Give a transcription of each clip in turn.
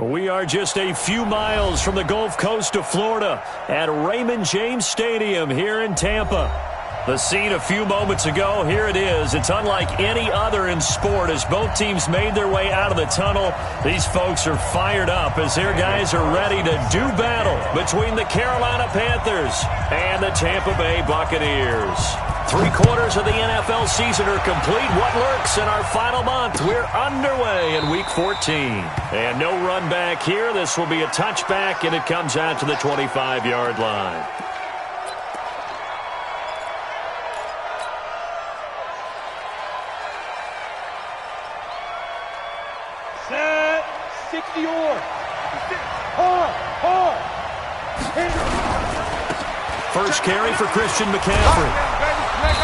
We are just a few miles from the Gulf Coast of Florida at Raymond James Stadium here in Tampa. The scene a few moments ago, here it is. It's unlike any other in sport as both teams made their way out of the tunnel. These folks are fired up as their guys are ready to do battle between the Carolina Panthers and the Tampa Bay Buccaneers. 3/4 of the NFL season are complete. What lurks in our final month? We're underway in Week 14. And no run back here. This will be a touchback, and it comes out to the 25-yard line. Set, 60-yard. First carry for Christian McCaffrey.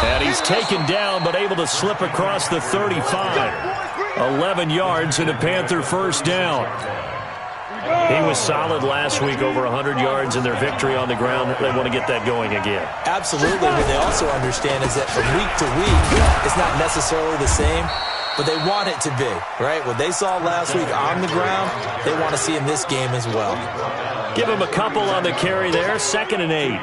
And he's taken down but able to slip across the 35. 11 yards and a Panther first down. He was solid last week, over 100 yards in their victory on the ground. They want to get that going again. Absolutely. What they also understand is that from week to week, it's not necessarily the same, but they want it to be, right? What they saw last week on the ground, they want to see in this game as well. Give him a couple on the carry there. 2nd and 8.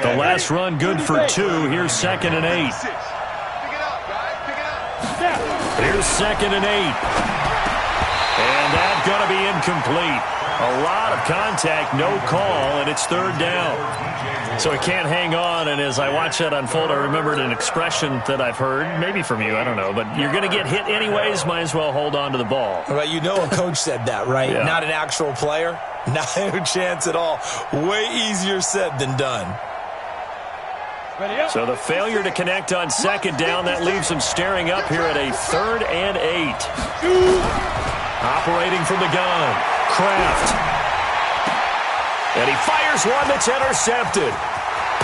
The last run good for 2. Here's 2nd and 8. Here's 2nd and 8. And that's going to be incomplete. A lot of contact, no call, and it's 3rd down. So he can't hang on, and as I watch that unfold, I remembered an expression that I've heard, maybe from you, I don't know, but you're going to get hit anyways, might as well hold on to the ball. Right, you know a coach said that, right? Yeah. Not an actual player. No chance at all. Way easier said than done. So the failure to connect on 2nd down, that leaves him staring up here at a 3rd and 8. Operating from the gun, Kraft. And he fires one that's intercepted.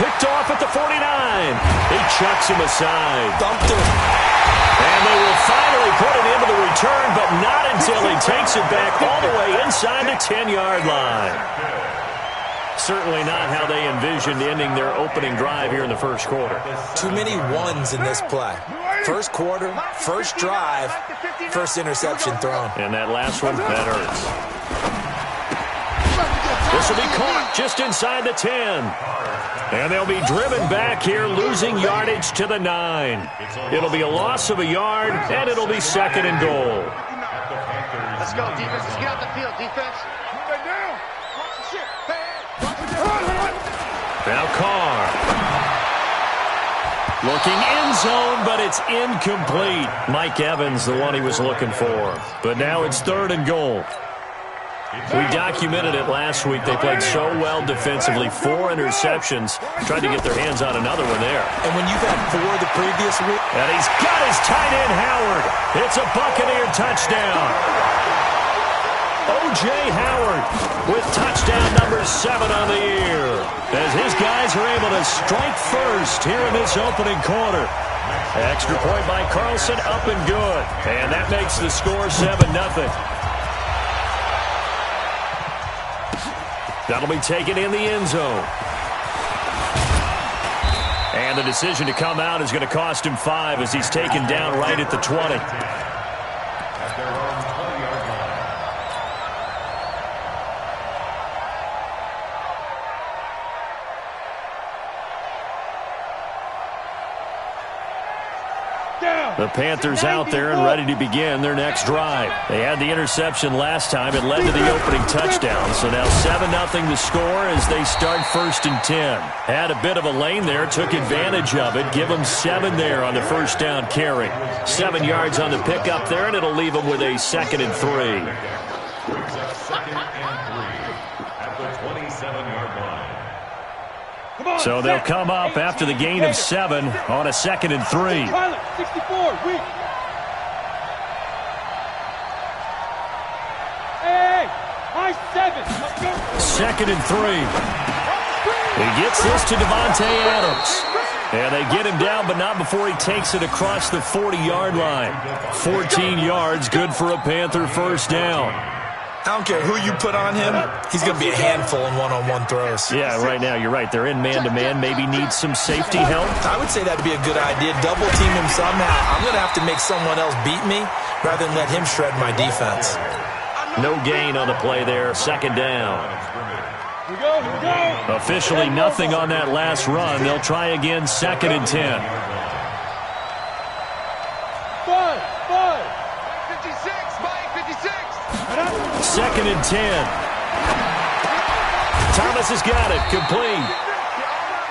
Picked off at the 49. He chucks him aside. Dumped him. And they will finally put it into the return, but not until he takes it back all the way inside the 10-yard line. Certainly not how they envisioned ending their opening drive here in the first quarter. Too many ones in this play. First quarter, first drive, first interception thrown. And that last one, that hurts. This will be caught just inside the 10. And they'll be driven back here, losing yardage to the 9. It'll be a loss of a yard, and it'll be 2nd and goal. Let's go, defense. Let's get out the field, defense. Now Carr. Looking end zone, but it's incomplete. Mike Evans, the one he was looking for. But now it's 3rd and goal. We documented it last week. They played so well defensively. 4 interceptions. Tried to get their hands on another one there. And when you've had 4 the previous week. And he's got his tight end, Howard. It's a Buccaneer touchdown. O.J. Howard with touchdown number 7 on the year. As his guys are able to strike first here in this opening quarter. Extra point by Carlson, up and good. And that makes the score 7-0. That'll be taken in the end zone. And the decision to come out is going to cost him 5 as he's taken down right at the 20. The Panthers out there and ready to begin their next drive. They had the interception last time. It led to the opening touchdown. So now 7-0 the score as they start 1st and 10. Had a bit of a lane there, took advantage of it. Give them 7 there on the first down carry. 7 yards on the pickup there, and it'll leave them with a 2nd and 3. So they'll come up after the gain of 7 on a 2nd and 3. 64, weak. Hey, high 7. Let's go. 2nd and 3. He gets this to Devontae Adams. And they get him down, but not before he takes it across the 40-yard line. 14 yards, good for a Panther first down. I don't care who you put on him, he's going to be a handful in one-on-one throws. Yeah, right now you're right. They're in man-to-man, maybe need some safety help. I would say that'd be a good idea. Double team him somehow. I'm going to have to make someone else beat me rather than let him shred my defense. No gain on the play there. Second down. Here we go, here we go. Officially nothing on that last run. They'll try again, 2nd and 10. 5. 56, Mike, 56. 2nd and 10. Thomas has got it. Complete.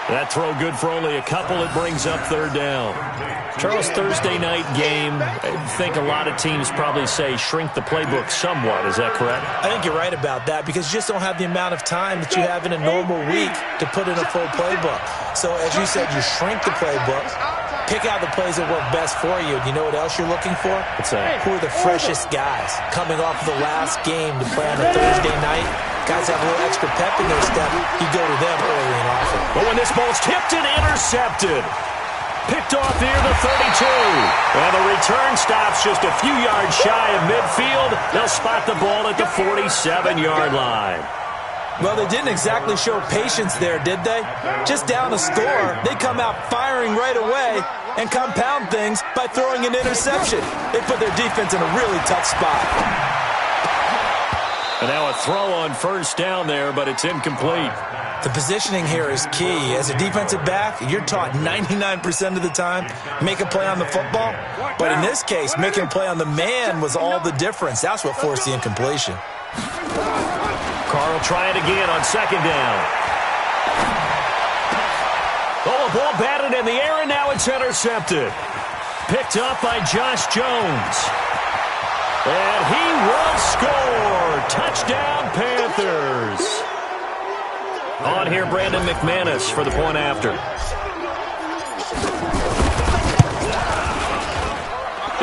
That throw good for only a couple. It brings up 3rd down. Charles, Thursday night game. I think a lot of teams probably say shrink the playbook somewhat. Is that correct? I think you're right about that because you just don't have the amount of time that you have in a normal week to put in a full playbook. So as you said, you shrink the playbook, pick out the plays that work best for you. You know what else you're looking for? What's that? Who are the freshest guys coming off the last game to play on a Thursday night? Guys have a little extra pep in their step. You go to them early and often. But when this ball's tipped and intercepted. Picked off near the 32. And the return stops just a few yards shy of midfield. They'll spot the ball at the 47-yard line. Well, they didn't exactly show patience there, did they? Just down a score, they come out firing right away and compound things by throwing an interception. They put their defense in a really tough spot. And now a throw on 1st down there, but it's incomplete. The positioning here is key. As a defensive back, you're taught 99% of the time, make a play on the football. But in this case, making a play on the man was all the difference. That's what forced the incompletion. Carl try it again on 2nd down. Oh, the ball batted in the air, and now it's intercepted. Picked up by Josh Jones. And he will score. Touchdown, Panthers. On here, Brandon McManus for the point after.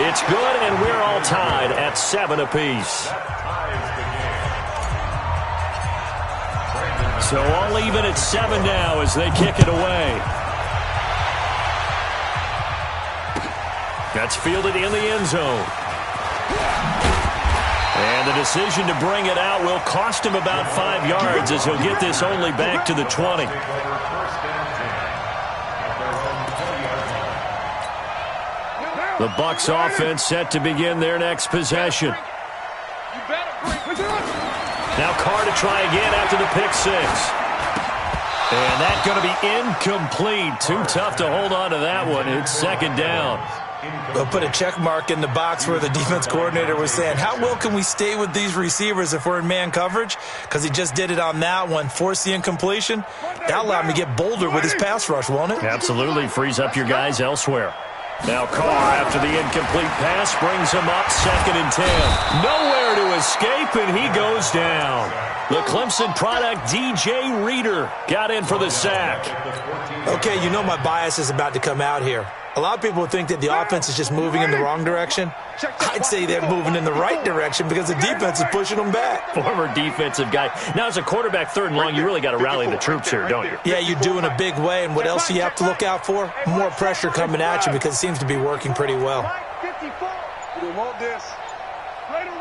It's good, and we're all tied at 7 apiece. So all even at 7 now as they kick it away. That's fielded in the end zone. And the decision to bring it out will cost him about 5 yards as he'll get this only back to the 20. The Bucs offense set to begin their next possession. Now Carr to try again after the pick 6. And that's going to be incomplete. Too tough to hold on to that one. It's 2nd down. We'll put a check mark in the box where the defense coordinator was saying, how well can we stay with these receivers if we're in man coverage? Because he just did it on that one, forced the incompletion. That allowed him to get bolder with his pass rush, won't it? Absolutely. Frees up your guys elsewhere. Now Carr, after the incomplete pass, brings him up 2nd and 10. Nowhere to escape, and he goes down. The Clemson product, DJ Reader, got in for the sack. Okay, you know my bias is about to come out here. A lot of people think that the offense is just moving in the wrong direction. I'd say they're moving in the right direction because the defense is pushing them back. Former defensive guy. Now, as a quarterback 3rd and long, you really got to rally the troops here, don't you? Yeah, you do in a big way. And what else do you have to look out for? More pressure coming at you because it seems to be working pretty well. Mike 54. We want this. Right on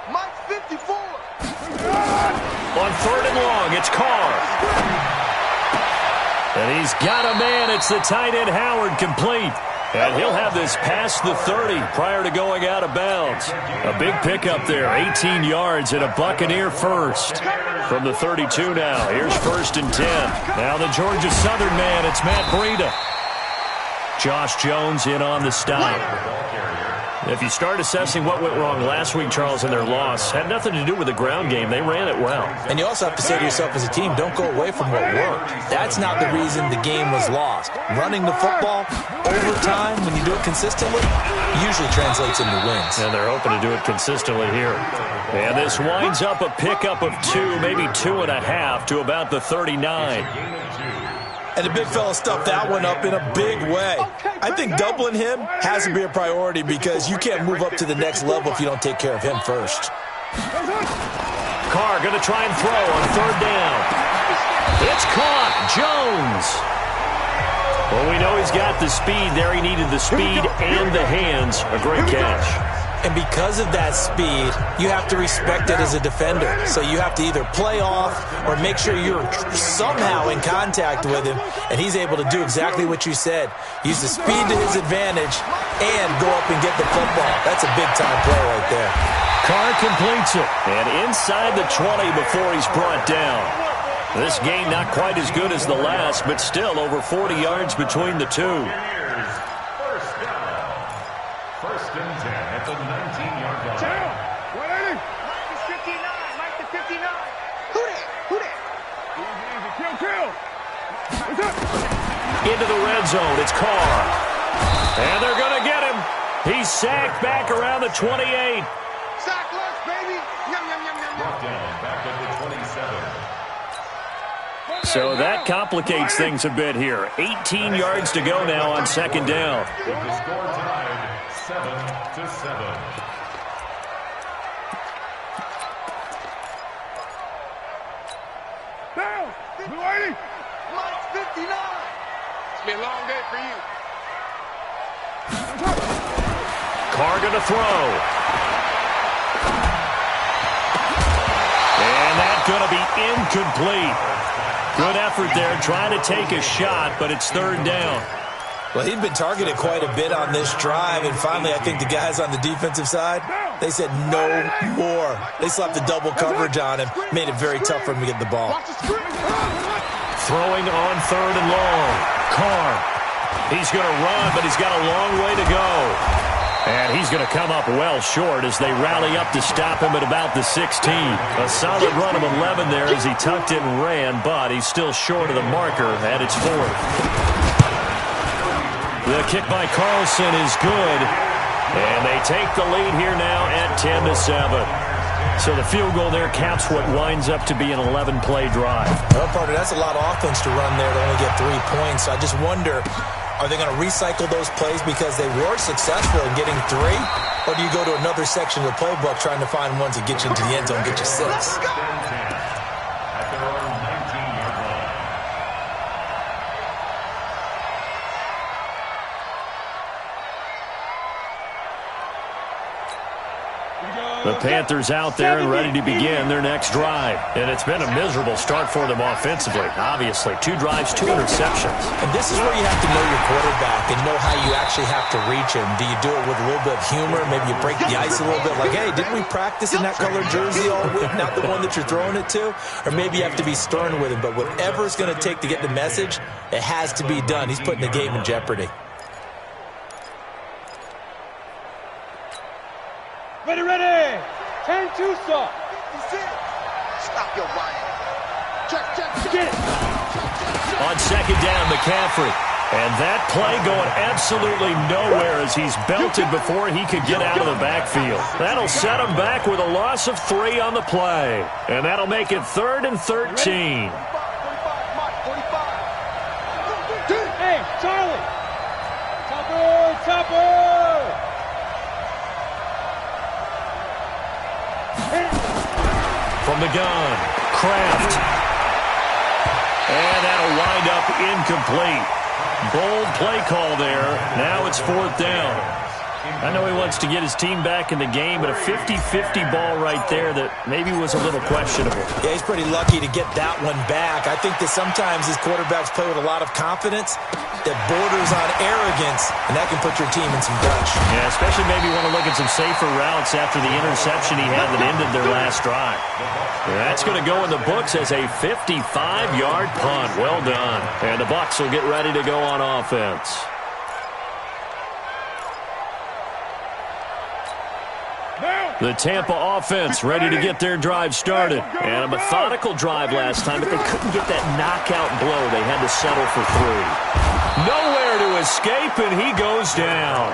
1. Mike 54. On 3rd and long, it's Carr. And he's got a man. It's the tight end Howard, complete. And he'll have this past the 30 prior to going out of bounds. A big pickup there, 18 yards and a Buccaneer first. From the 32 now, here's 1st and 10. Now the Georgia Southern man, it's Matt Breida. Josh Jones in on the stop. If you start assessing what went wrong last week, Charles, in their loss, had nothing to do with the ground game. They ran it well. And you also have to say to yourself as a team, don't go away from what worked. That's not the reason the game was lost. Running the football over time, when you do it consistently, usually translates into wins. And they're hoping to do it consistently here. And this winds up a pickup of 2, maybe 2.5 to about the 39. And the big fella stuffed that one up in a big way. I think doubling him has to be a priority because you can't move up to the next level if you don't take care of him first. Carr going to try and throw on 3rd down. It's caught. Jones. Well, we know he's got the speed there. He needed the speed and the hands. A great catch. And because of that speed, you have to respect it as a defender. So you have to either play off or make sure you're somehow in contact with him, and he's able to do exactly what you said. Use the speed to his advantage and go up and get the football. That's a big-time play right there. Carr completes it, and inside the 20 before he's brought down. This game not quite as good as the last, but still over 40 yards between the two. First and 10 at the 19-yard line. Mike is 59. Mike the 59. Who that? Easy. Kill. What's up? Into the red zone, it's Carr. And they're going to get him. He's sacked back around the 28. Sackless, baby. Yum, yum, yum, yum, Brought yum. down back at the 27. So that complicates things a bit here. 18 yards to go now on second down. With the score tied 7-7. Down. Blue 80. Mike 59. It's been a long day for you. Carr going to throw. And that's going to be incomplete. Good effort there, trying to take a shot, but it's third down. Well, he'd been targeted quite a bit on this drive, and finally I think the guys on the defensive side, they said no more. They slapped the double coverage on him, made it very tough for him to get the ball. Watch the screen. Throwing on third and long. Carr. He's going to run, but he's got a long way to go. And he's going to come up well short as they rally up to stop him at about the 16. A solid run of 11 there as he tucked it and ran, but he's still short of the marker at its fourth. The kick by Carlson is good. And they take the lead here now at 10-7. So the field goal there caps what winds up to be an 11-play drive. Well, partner, that's a lot of offense to run there to only get 3 points. So I just wonder, are they going to recycle those plays because they were successful in getting 3? Or do you go to another section of the playbook trying to find ones that get you into the end zone, get you 6? At their own 19-yard line. The Panthers out there and ready to begin their next drive. And it's been a miserable start for them offensively. Obviously, 2 drives, 2 interceptions. And this is where you have to know your quarterback and know how you actually have to reach him. Do you do it with a little bit of humor? Maybe you break the ice a little bit. Like, hey, didn't we practice in that colored jersey all week? Not the one that you're throwing it to? Or maybe you have to be stern with him. But whatever it's going to take to get the message, it has to be done. He's putting the game in jeopardy. Ready. 10-2 stop. Stop your running. Check. Get it. On second down, McCaffrey. And that play going absolutely nowhere as he's belted before he could get out of the backfield. That'll set him back with a loss of 3 on the play. And that'll make it 3rd and 13. 45, Mike, 45. Hey, Charlie. Topper. From the gun, Kraft. And that'll wind up incomplete. Bold play call there. Now it's 4th down. I know he wants to get his team back in the game, but a 50-50 ball right there that maybe was a little questionable. Yeah, he's pretty lucky to get that one back. I think that sometimes these quarterbacks play with a lot of confidence that borders on arrogance, and that can put your team in some dutch. Yeah, especially maybe want to look at some safer routes after the interception he had that ended their last drive. And that's going to go in the books as a 55-yard punt. Well done. And the Bucs will get ready to go on offense. The Tampa offense ready to get their drive started. And a methodical drive last time, but they couldn't get that knockout blow. They had to settle for 3. Nowhere to escape, and he goes down.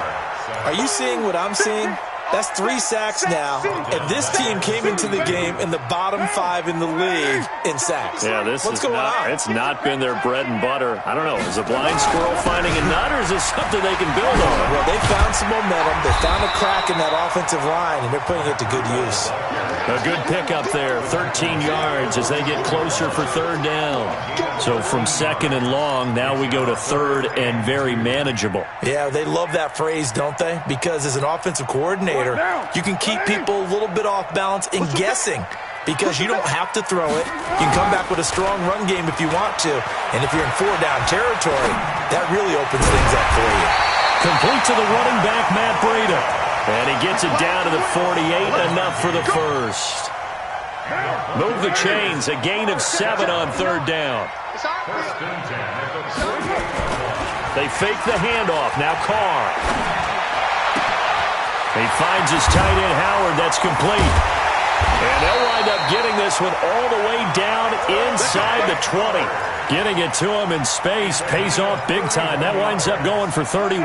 Are you seeing what I'm seeing? That's 3 sacks now, and this team came into the game in the bottom 5 in the league in sacks. Yeah, What's going on? It's not been their bread and butter. I don't know. Is a blind squirrel finding a nut, or is this something they can build on? Well, they found some momentum. They found a crack in that offensive line, and they're putting it to good use. A good pickup there, 13 yards as they get closer for third down. So from second and long, now we go to third and very manageable. Yeah, they love that phrase, don't they? Because as an offensive coordinator, you can keep people a little bit off balance and guessing because you don't have to throw it. You can come back with a strong run game if you want to. And if you're in four-down territory, that really opens things up for you. Complete to the running back, Matt Breida. And he gets it down to the 48, enough for the first. Move the chains, a gain of 7 on third down. They fake the handoff, now Carr. He finds his tight end, Howard, that's complete. And they'll wind up getting this one all the way down inside the 20. Getting it to him in space pays off big time. That winds up going for 31.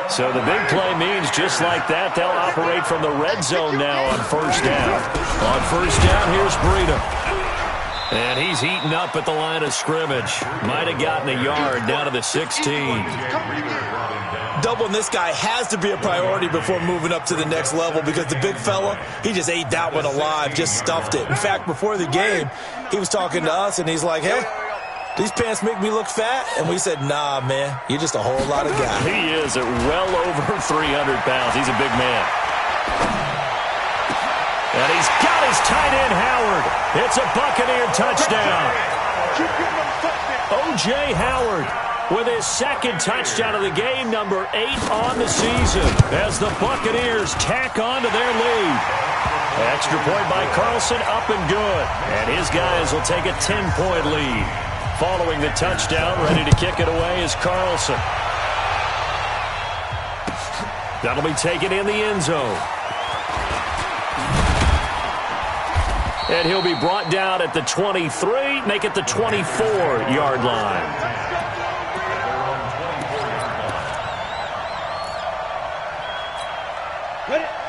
So the big play means just like that, they'll operate from the red zone now on first down. On first down, here's Breida. And he's eaten up at the line of scrimmage. Might have gotten a yard down to the 16. Doubling this guy has to be a priority before moving up to the next level because the big fella, he just ate that one alive, just stuffed it. In fact, before the game, he was talking to us, and he's like, hey, these pants make me look fat? And we said, nah, man, you're just a whole lot of guy. He is at well over 300 pounds. He's a big man. And he's got his tight end, Howard. It's a Buccaneer touchdown. O.J. Howard with his second touchdown of the game, number 8 on the season, as the Buccaneers tack on to their lead. Extra point by Carlson, up and good. And his guys will take a 10-point lead. Following the touchdown, ready to kick it away is Carlson. That'll be taken in the end zone. And he'll be brought down at the 23, make it the 24-yard line.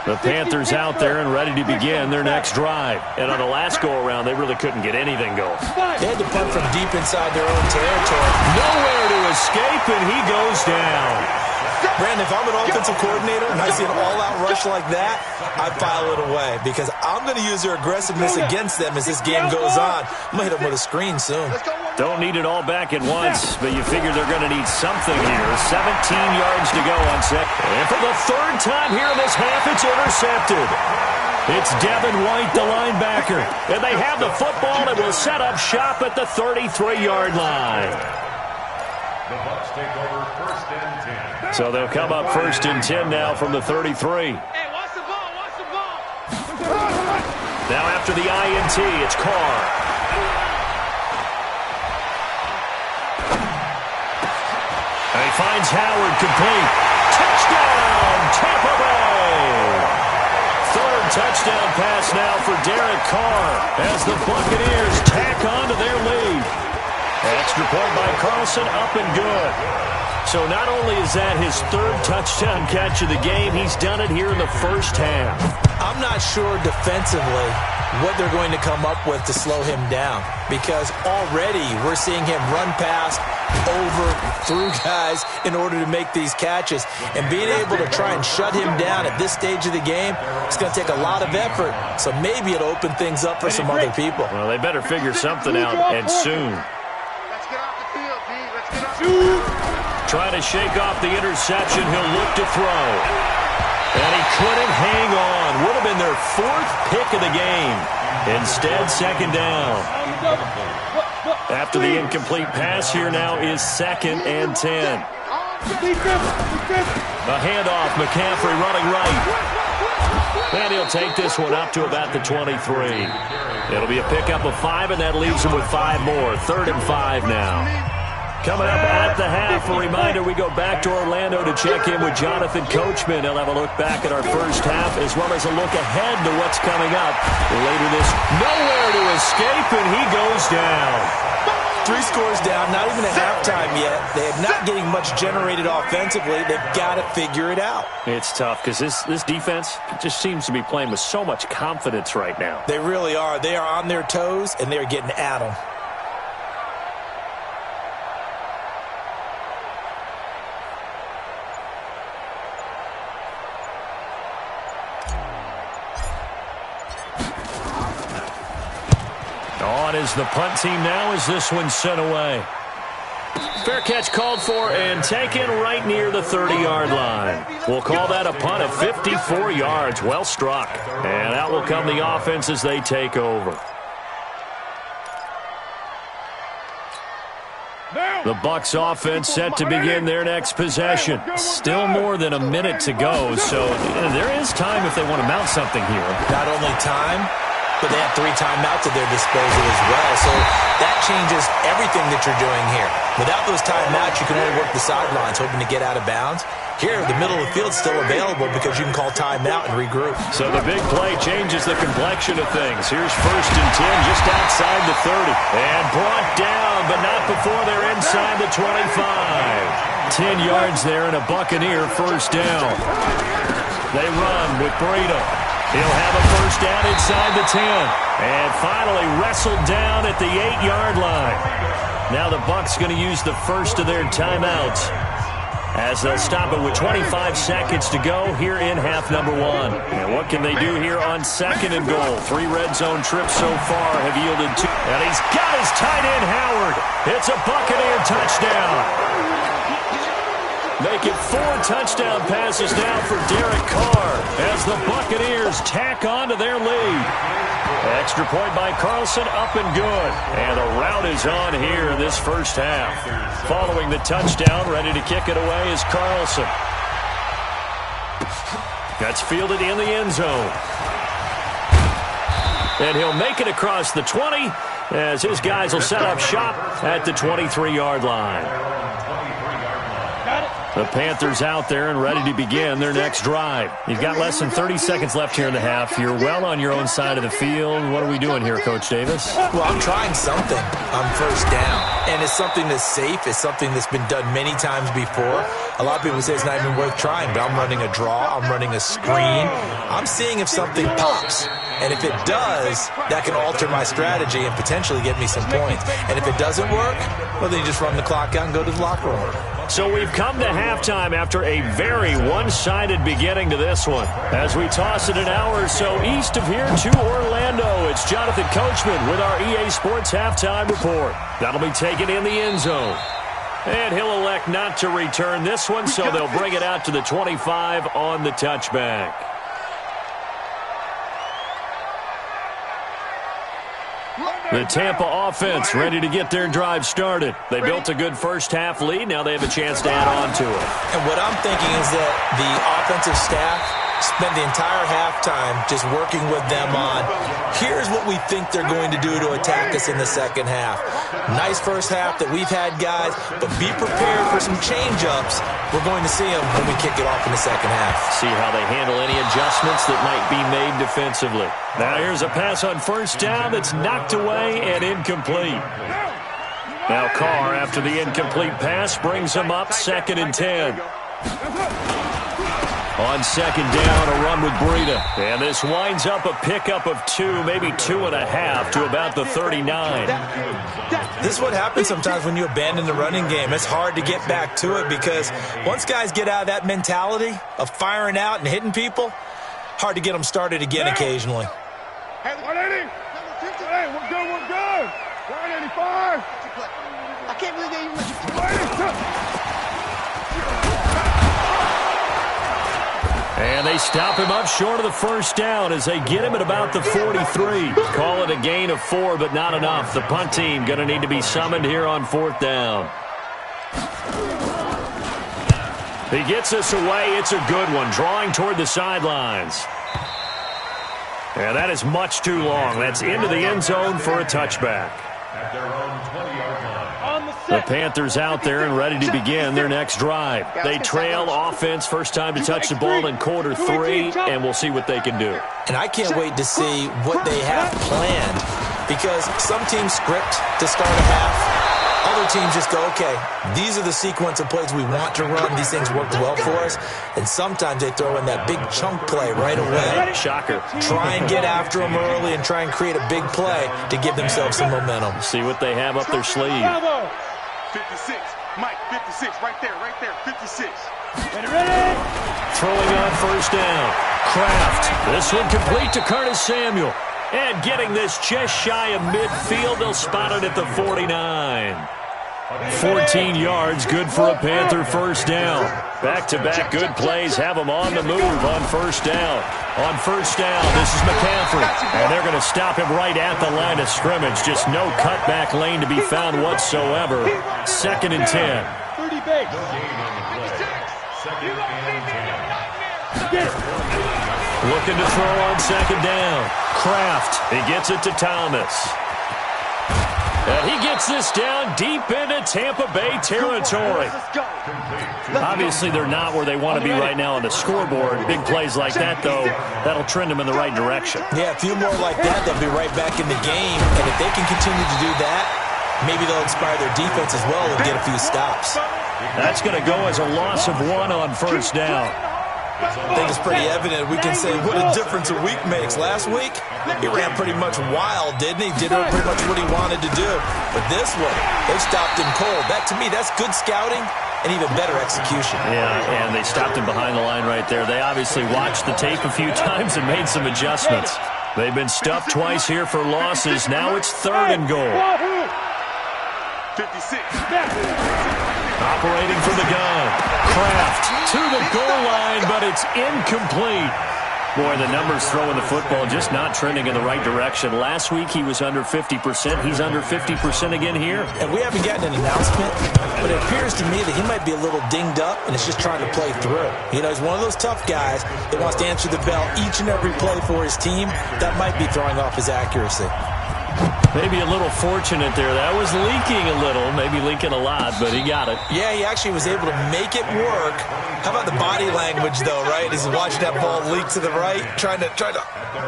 The Panthers out there and ready to begin their next drive. And on the last go-around, they really couldn't get anything going. They had to punt from deep inside their own territory. Nowhere to escape, and he goes down. Brandon, if I'm an offensive coordinator and I see an all-out rush like that, I file it away because I'm going to use their aggressiveness against them as this game goes on. I'm going to hit them with a screen soon. Don't need it all back at once, but you figure they're going to need something here. 17 yards to go on second. And for the third time here in this half, it's intercepted. It's Devin White, the linebacker. And they have the football and will set up shop at the 33-yard line. The Bucs take over first and 10. So they'll come up first and 10 now from the 33. Hey, watch the ball, watch the ball. Now after the INT, it's Carr. And he finds Howard complete. Touchdown, Tampa Bay! Third touchdown pass now for Derek Carr as the Buccaneers tack on to their lead. Extra point by Carlson, up and good. So not only is that his third touchdown catch of the game, he's done it here in the first half. I'm not sure defensively what they're going to come up with to slow him down because already we're seeing him run past, over, through guys in order to make these catches. And being able to try and shut him down at this stage of the game, it's going to take a lot of effort. So maybe it'll open things up for some other people. Well, they better figure something out, and soon. Let's get off the field, D. Let's get off the field. Trying to shake off the interception. He'll look to throw. And he couldn't hang on. Would have been their fourth pick of the game. Instead, second down. After the incomplete pass, here now is second and 10. A handoff, McCaffrey running right. And he'll take this one up to about the 23. It'll be a pickup of 5, and that leaves him with 5 more. 3rd and 5 now. Coming up at the half, a reminder, we go back to Orlando to check in with Jonathan Coachman. He'll have a look back at our first half as well as a look ahead to what's coming up later this. Nowhere to escape, and he goes down. 3 scores down, not even at halftime yet. They're not getting much generated offensively. They've got to figure it out. It's tough because this defense just seems to be playing with so much confidence right now. They really are. They are on their toes, and they're getting at them. is the punt team now as this one's sent away. Fair catch called for and taken right near the 30-yard line. We'll call that a punt of 54 yards. Well struck. And out will come the offense as they take over. The Bucs offense set to begin their next possession. Still more than a minute to go, so there is time if they want to mount something here. Not only time, but they have 3 timeouts at their disposal as well. So that changes everything that you're doing here. Without those timeouts, you can only work the sidelines, hoping to get out of bounds. Here, the middle of the field is still available because you can call timeout and regroup. So the big play changes the complexion of things. Here's 1st and 10 just outside the 30. And brought down, but not before they're inside the 25. 10 yards there and a Buccaneer first down. They run with Breida. He'll have a first down inside the 10. And finally wrestled down at the 8-yard line. Now the Bucs going to use the first of their timeouts as they'll stop it with 25 seconds to go here in half number 1. And what can they do here on 2nd and goal? 3 red zone trips so far have yielded 2. And he's got his tight end, Howard. It's a Buccaneer touchdown. Make it 4 touchdown passes now for Derek Carr as the Buccaneers tack on to their lead. Extra point by Carlson, up and good. And the route is on here in this first half. Following the touchdown, ready to kick it away is Carlson. That's fielded in the end zone. And he'll make it across the 20 as his guys will set up shop at the 23-yard line. The Panthers out there and ready to begin their next drive. You've got less than 30 seconds left here in the half. You're well on your own side of the field. What are we doing here, Coach Davis? Well, I'm trying something on first down. And it's something that's safe. It's something that's been done many times before. A lot of people say it's not even worth trying, but I'm running a draw. I'm running a screen. I'm seeing if something pops. And if it does, that can alter my strategy and potentially get me some points. And if it doesn't work, well, then you just run the clock out and go to the locker room. So we've come to halftime after a very one-sided beginning to this one. As we toss it an hour or so east of here to Orlando, it's Jonathan Coachman with our EA Sports Halftime Report. That'll be taken in the end zone. And he'll elect not to return this one, so they'll bring it out to the 25 on the touchback. The Tampa offense ready to get their drive started. They built a good first half lead. Now they have a chance to add on to it. And what I'm thinking is that the offensive staff spent the entire halftime just working with them on, here's what we think they're going to do to attack us in the second half. Nice first half that we've had, guys, but be prepared for some change-ups. We're going to see them when we kick it off in the second half. See how they handle any adjustments that might be made defensively. Now here's a pass on first down that's knocked away and incomplete. Now Carr, after the incomplete pass, brings him up 2nd and 10. On 2nd down, a run with Breida. And this winds up a pickup of 2, maybe 2.5 to about the 39. This is what happens sometimes when you abandon the running game. It's hard to get back to it because once guys get out of that mentality of firing out and hitting people, hard to get them started again occasionally. Hey, 180. Hey, we're good, we're good. 185. I can't believe they even... And they stop him up short of the first down as they get him at about the 43. Call it a gain of 4, but not enough. The punt team going to need to be summoned here on 4th down. He gets us away. It's a good one, drawing toward the sidelines. And that is much too long. That's into the end zone for a touchback. At their own 20-yard line. The Panthers out there and ready to begin their next drive. They trail offense, first time to touch the ball in quarter 3, and we'll see what they can do. And I can't wait to see what they have planned because some teams script to start a half. Other teams just go, okay, these are the sequence of plays we want to run. These things worked well for us. And sometimes they throw in that big chunk play right away. Shocker. Try and get after them early and try and create a big play to give themselves some momentum. See what they have up their sleeve. 56. Mike, 56. Right there, 56. Throwing on first down. Kraft. This one complete to Curtis Samuel. And getting this just shy of midfield, they'll spot it at the 49. 14 yards, good for a Panther first down. Back-to-back good plays have them on the move on first down. On first down, this is McCaffrey. And they're going to stop him right at the line of scrimmage. Just no cutback lane to be found whatsoever. 2nd and 10. 30 base. Looking to throw on 2nd down. Kraft, he gets it to Thomas. And he gets this down deep into Tampa Bay territory. Obviously, they're not where they want to be right now on the scoreboard. Big plays like that, though, that'll trend them in the right direction. Yeah, a few more like that, they'll be right back in the game. And if they can continue to do that, maybe they'll inspire their defense as well and get a few stops. That's going to go as a loss of 1 on first down. I think it's pretty evident. We can say what a difference a week makes. Last week, he ran pretty much wild, didn't he? Did pretty much what he wanted to do. But this one, they stopped him cold. That, to me, that's good scouting and even better execution. Yeah, and they stopped him behind the line right there. They obviously watched the tape a few times and made some adjustments. They've been stuffed twice here for losses. Now it's 3rd and goal. 56. Operating from the gun. Kraft to the goal line, but it's incomplete. Boy, the numbers throwing the football just not trending in the right direction. Last week he was under 50%. He's under 50% again here. And we haven't gotten an announcement, but it appears to me that he might be a little dinged up and is just trying to play through. You know, he's one of those tough guys that wants to answer the bell each and every play for his team. That might be throwing off his accuracy. Maybe a little fortunate there. That was leaking a little, maybe leaking a lot, but he got it. Yeah, he actually was able to make it work. How about the body language, though, right? As he's watching that ball leak to the right, trying to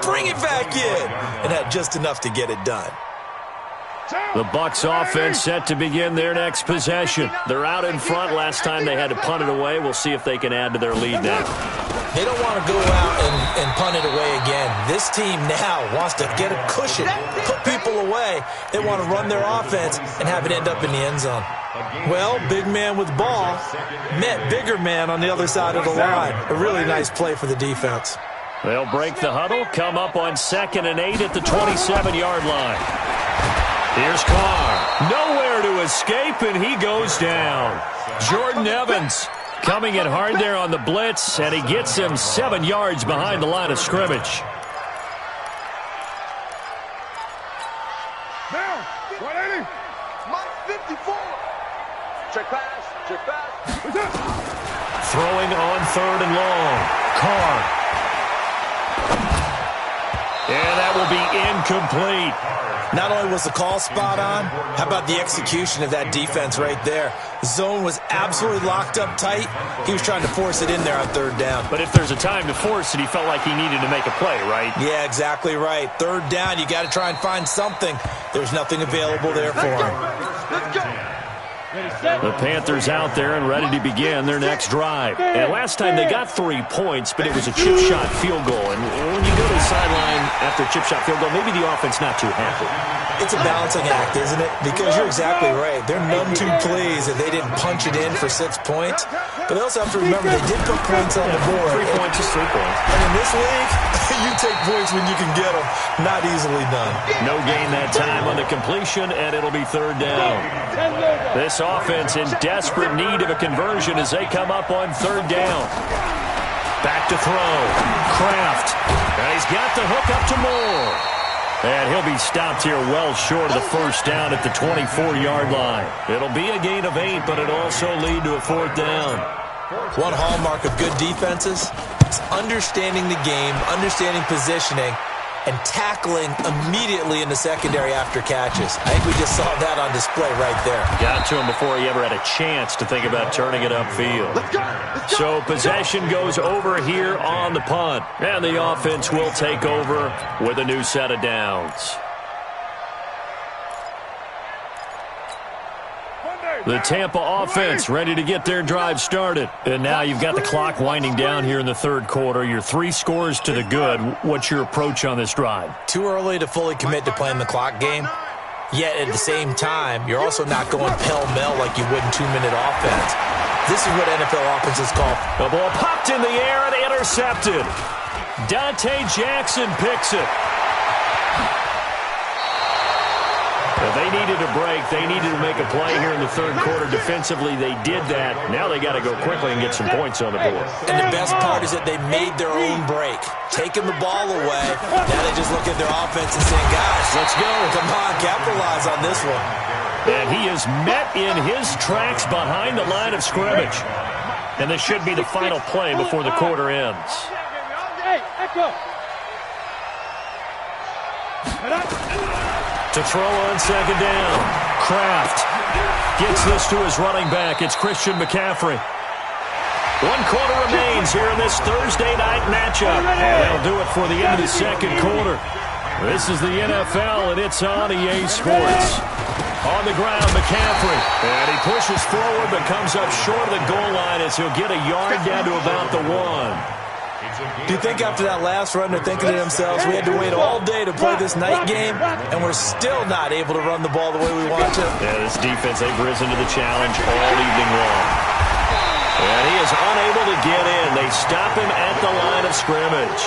bring it back in, and had just enough to get it done. The Bucs offense set to begin their next possession. They're out in front. Last time they had to punt it away. We'll see if they can add to their lead now. They don't want to go out and punt it away again. This team now wants to get a cushion, put people away. They want to run their offense and have it end up in the end zone. Well, big man with ball met bigger man on the other side of the line. A really nice play for the defense. They'll break the huddle, come up on 2nd and 8 at the 27-yard line. Here's Carr. Nowhere to escape, and he goes down. Jordan Evans coming in hard there on the blitz, and he gets him 7 yards behind the line of scrimmage. Down. 180. Mike 54. Check pass. Check pass. Throwing on 3rd and long. Carr. And that will be incomplete. Not only was the call spot on, how about the execution of that defense right there? The zone was absolutely locked up tight. He was trying to force it in there on 3rd down. But if there's a time to force it, he felt like he needed to make a play, right? Yeah, exactly right. 3rd down, you got to try and find something. There's nothing available there for him. Let's go. The Panthers out there and ready to begin their next drive. And last time they got 3 points, but it was a chip shot field goal. And when you go to the sideline after a chip shot field goal, maybe the offense not too happy. It's a balancing act, isn't it? Because you're exactly right. They're none too pleased that they didn't punch it in for 6 points. But they also have to remember they did put points on the board. 3 points is 3 points. And in this league, you take points when you can get them. Not easily done. No gain that time on the completion, and it'll be 3rd down. This offense in desperate need of a conversion as they come up on 3rd down. Back to throw. Kraft. And he's got the hook up to Moore. And he'll be stopped here well short of the first down at the 24-yard line. It'll be a gain of 8, but it'll also lead to a 4th down. One hallmark of good defenses is understanding the game, understanding positioning, and tackling immediately in the secondary after catches. I think we just saw that on display right there. Got to him before he ever had a chance to think about turning it upfield. So possession goes over here on the punt. And the offense will take over with a new set of downs. The Tampa offense ready to get their drive started. And now you've got the clock winding down here in the 3rd quarter. You're 3 scores to the good. What's your approach on this drive? Too early to fully commit to playing the clock game. Yet at the same time, you're also not going pell-mell like you would in 2-minute offense. This is what NFL offenses call. The ball popped in the air and intercepted. Dante Jackson picks it. They needed a break. They needed to make a play here in the third quarter. Defensively, they did that. Now they got to go quickly and get some points on the board. And the best part is that they made their own break. Taking the ball away. Now they just look at their offense and say, guys, let's go. Come on, capitalize on this one. And he is met in his tracks behind the line of scrimmage. And this should be the final play before the quarter ends. To throw on second down. Kraft gets this to his running back. It's Christian McCaffrey. 1 quarter remains here in this Thursday night matchup. And they'll do it for the end of the second quarter. This is the NFL, and it's on EA Sports. On the ground, McCaffrey. And he pushes forward but comes up short of the goal line as he'll get a yard down to about the 1. Do you think after that last run they're thinking to themselves, we had to wait all day to play this night game, and we're still not able to run the ball the way we want to? Yeah, this defense, they've risen to the challenge all evening long. And he is unable to get in. They stop him at the line of scrimmage.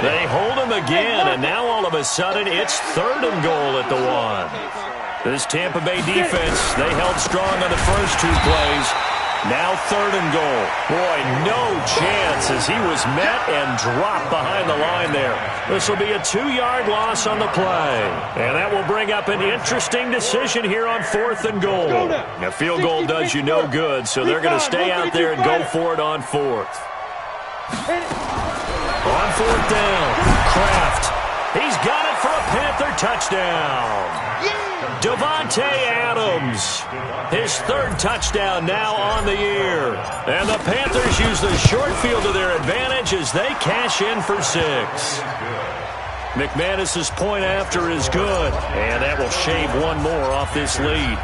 They hold him again, and now all of a sudden it's 3rd and goal at the 1. This Tampa Bay defense, they held strong on the first 2 plays. Now 3rd and goal. Boy, no chance as he was met and dropped behind the line there. This will be a 2-yard loss on the play. And that will bring up an interesting decision here on 4th and goal. A field goal does you no good, so they're going to stay out there and go for it on 4th. On 4th down, Kraft. He's got it for a Panther touchdown. Devontae Adams, his 3rd touchdown now on the year. And the Panthers use the short field to their advantage as they cash in for 6. McManus's point after is good, and that will shave 1 more off this lead.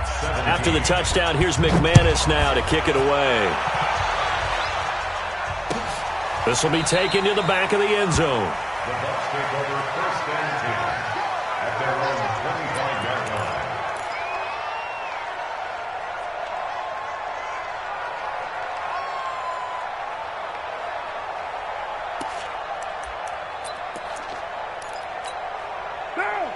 After the touchdown, here's McManus now to kick it away. This will be taken to the back of the end zone. The Bucs take over 1st and 10 at their own 25-yard line.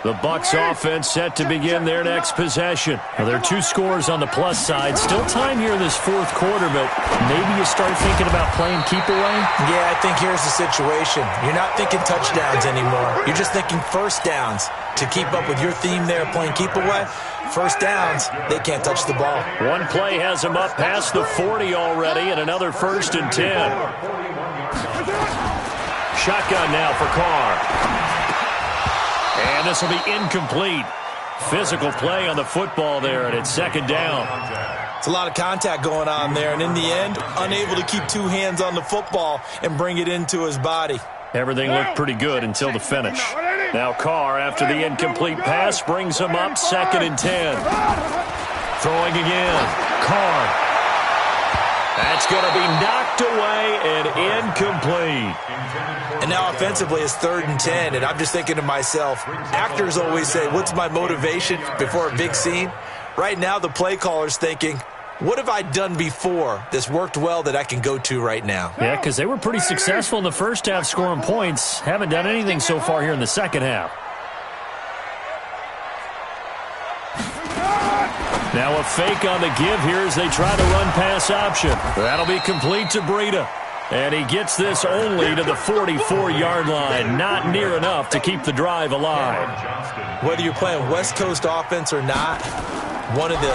The Bucs offense set to begin their next possession. Now, there are 2 scores on the plus side. Still time here in this 4th quarter, but maybe you start thinking about playing keep away? Yeah, I think here's the situation. You're not thinking touchdowns anymore. You're just thinking first downs. To keep up with your theme there, playing keep away, first downs, they can't touch the ball. 1 play has them up past the 40 already, and another 1st and 10. Shotgun now for Carr. And this will be incomplete. Physical play on the football there, and it's 2nd down. It's a lot of contact going on there, and in the end, unable to keep 2 hands on the football and bring it into his body. Everything looked pretty good until the finish. Now Carr, after the incomplete pass, brings him up 2nd and 10. Throwing again. Carr. That's going to be knocked away and incomplete. And now offensively it's 3rd and 10, and I'm just thinking to myself, actors always say, what's my motivation before a big scene? Right now the play caller's thinking, what have I done before that's worked well that I can go to right now? Yeah, because they were pretty successful in the first half scoring points. Haven't done anything so far here in the second half. Now a fake on the give here as they try to run pass option. That'll be complete to Breida. And he gets this only to the 44-yard line. Not near enough to keep the drive alive. Whether you're playing West Coast offense or not, one of the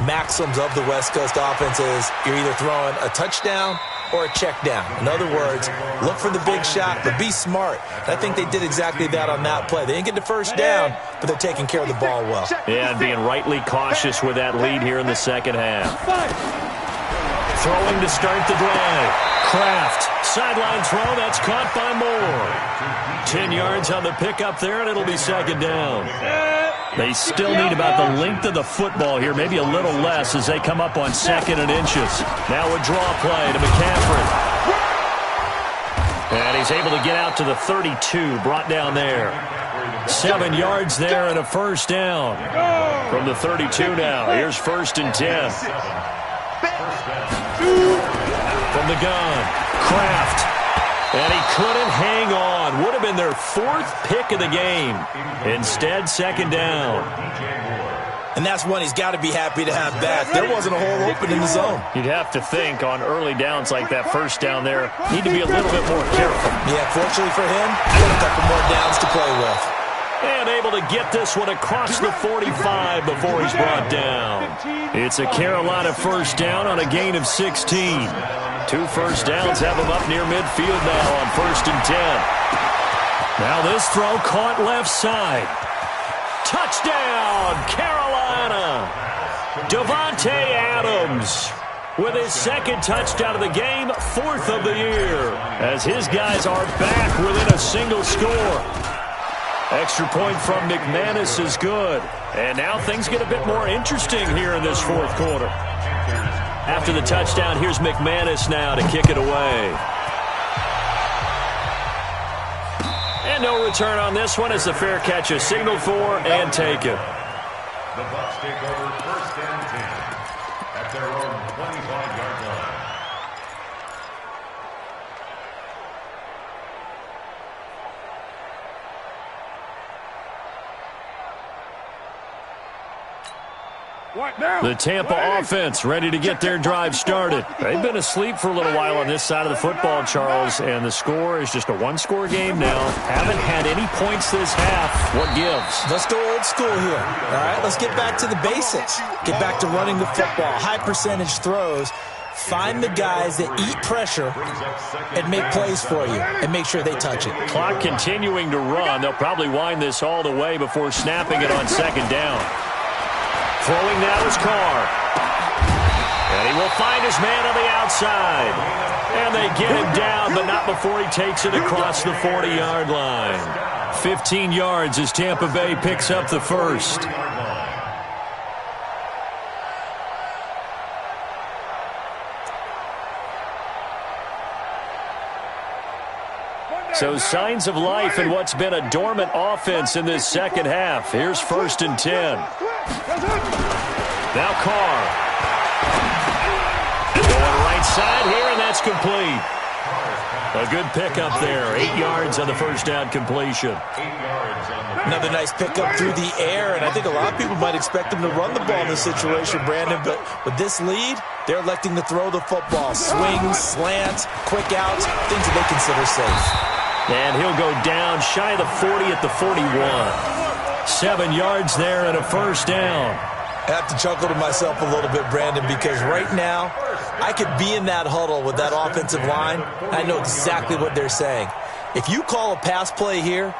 maxims of the West Coast offense is you're either throwing a touchdown or a check down. In other words, look for the big shot, but be smart. I think they did exactly that on that play. They didn't get the first down, but they're taking care of the ball well. Yeah, and being rightly cautious with that lead here in the second half. Throwing to start the drive. Kraft, sideline throw, that's caught by Moore. 10 yards on the pickup there, and it'll be 2nd down. They still need about the length of the football here, maybe a little less as they come up on 2nd and inches. Now a draw play to McCaffrey. And he's able to get out to the 32, brought down there. 7 yards there and a 1st down. From the 32 now, here's 1st and 10. From the gun, Kraft. And he couldn't hang on. Would have been their fourth pick of the game. Instead, second down. And that's one he's got to be happy to have back. There wasn't a hole open in the zone. You'd have to think on early downs like that first down there, need to be a little bit more careful. Yeah, fortunately for him, he's got a couple more downs to play with. And able to get this one across the 45 before he's brought down. It's a Carolina first down on a gain of 16. 2 first downs have him up near midfield now on 1st and 10. Now this throw caught left side. Touchdown, Carolina! Davante Adams with his second touchdown of the game, 4th of the year, as his guys are back within a single score. Extra point from McManus is good. And now things get a bit more interesting here in this 4th quarter. After the touchdown, here's McManus now to kick it away. And no return on this one as the fair catch is signaled for and taken. The Bucs take over 1st and 10 at their own 25-yard line. The Tampa offense ready to get their drive started. They've been asleep for a little while on this side of the football, Charles, and the score is just a one-score game now. Haven't had any points this half. What gives? Let's go old school here. All right, let's get back to the basics. Get back to running the football, high-percentage throws. Find the guys that eat pressure and make plays for you and make sure they touch it. Clock continuing to run. They'll probably wind this all the way before snapping it on second down. Throwing now is Carr. And he will find his man on the outside. And they get him down, but not before he takes it across the 40-yard line. 15 yards as Tampa Bay picks up the first. So signs of life in what's been a dormant offense in this second half. Here's 1st and 10. Now Carr. Going right side here, and that's complete. A good pickup there. 8 yards on the first down completion. Another nice pickup through the air, and I think a lot of people might expect them to run the ball in this situation, Brandon, but with this lead, they're electing to throw the football. Swings, slants, quick outs, things that they consider safe. And he'll go down shy of the 40 at the 41. 7 yards there and a first down. I have to chuckle to myself a little bit, Brandon, because right now I could be in that huddle with that offensive line. I know exactly what they're saying. If you call a pass play here,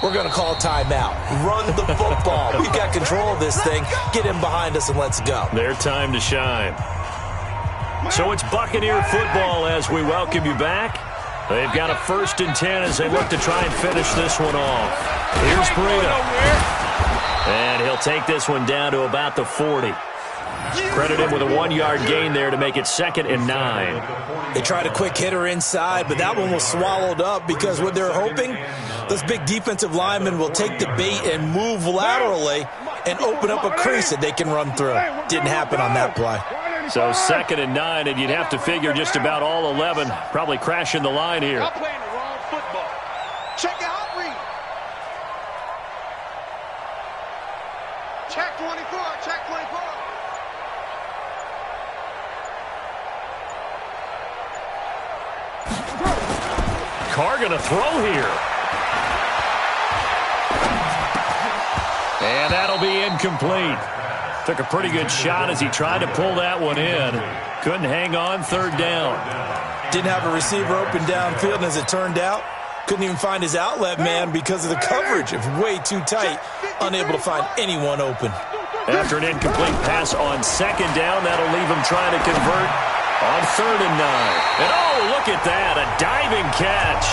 we're going to call a timeout. Run the football. We've got control of this thing. Get in behind us and let's go. Their time to shine. So it's Buccaneer football as we welcome you back. They've got a 1st and 10 as they look to try and finish this one off. Here's Breida. And he'll take this one down to about the 40. Credit him with a 1-yard gain there to make it 2nd and 9. They tried a quick hitter inside, but that one was swallowed up because what they're hoping, those big defensive linemen will take the bait and move laterally and open up a crease that they can run through. Didn't happen on that play. So 2nd and 9, and you'd have to figure just about all 11 probably crashing the line here. I'm playing the wrong football. Check it out, read. Check 24, check 24. Carr going to throw here. And that'll be incomplete. Took a pretty good shot as he tried to pull that one in. Couldn't hang on, 3rd down. Didn't have a receiver open downfield, and as it turned out, couldn't even find his outlet man because of the coverage. It was way too tight, unable to find anyone open. After an incomplete pass on 2nd down, that'll leave him trying to convert on 3rd and 9. And oh, look at that, a diving catch.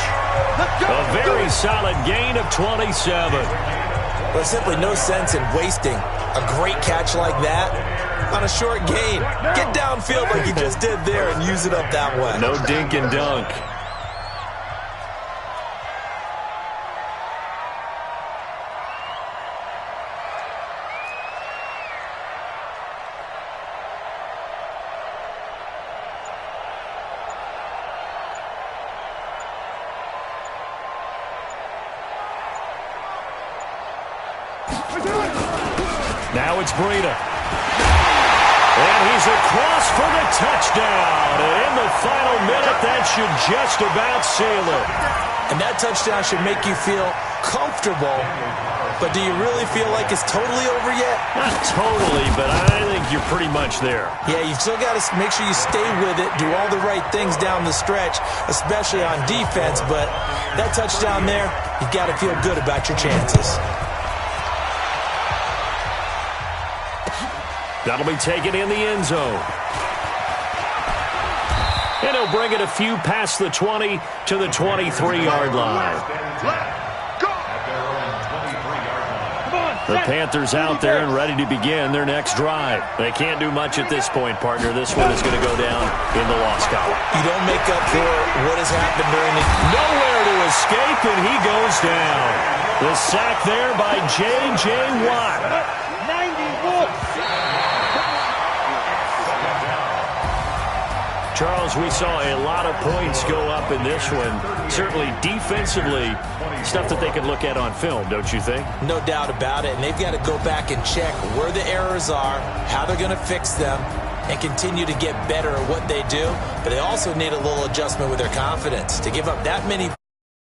A very solid gain of 27. There's simply no sense in wasting a great catch like that on a short gain. Get downfield like you just did there and use it up that way. No dink and dunk. It's Breida. And he's across for the touchdown. And in the final minute, that should just about seal it. And that touchdown should make you feel comfortable. But do you really feel like it's totally over yet? Not totally, but I think you're pretty much there. Yeah, you've still got to make sure you stay with it, do all the right things down the stretch, especially on defense. But that touchdown there, you've got to feel good about your chances. That'll be taken in the end zone. And he'll bring it a few past the 20 to the 23-yard line. The Panthers out there and ready to begin their next drive. They can't do much at this point, partner. This one is going to go down in the loss column. You don't make up for what has happened during the... Nowhere to escape, and he goes down. The sack there by J.J. Watt. 90 Charles, we saw a lot of points go up in this one. Certainly defensively, stuff that they can look at on film, don't you think? No doubt about it. And they've got to go back and check where the errors are, how they're going to fix them, and continue to get better at what they do. But they also need a little adjustment with their confidence. To give up that many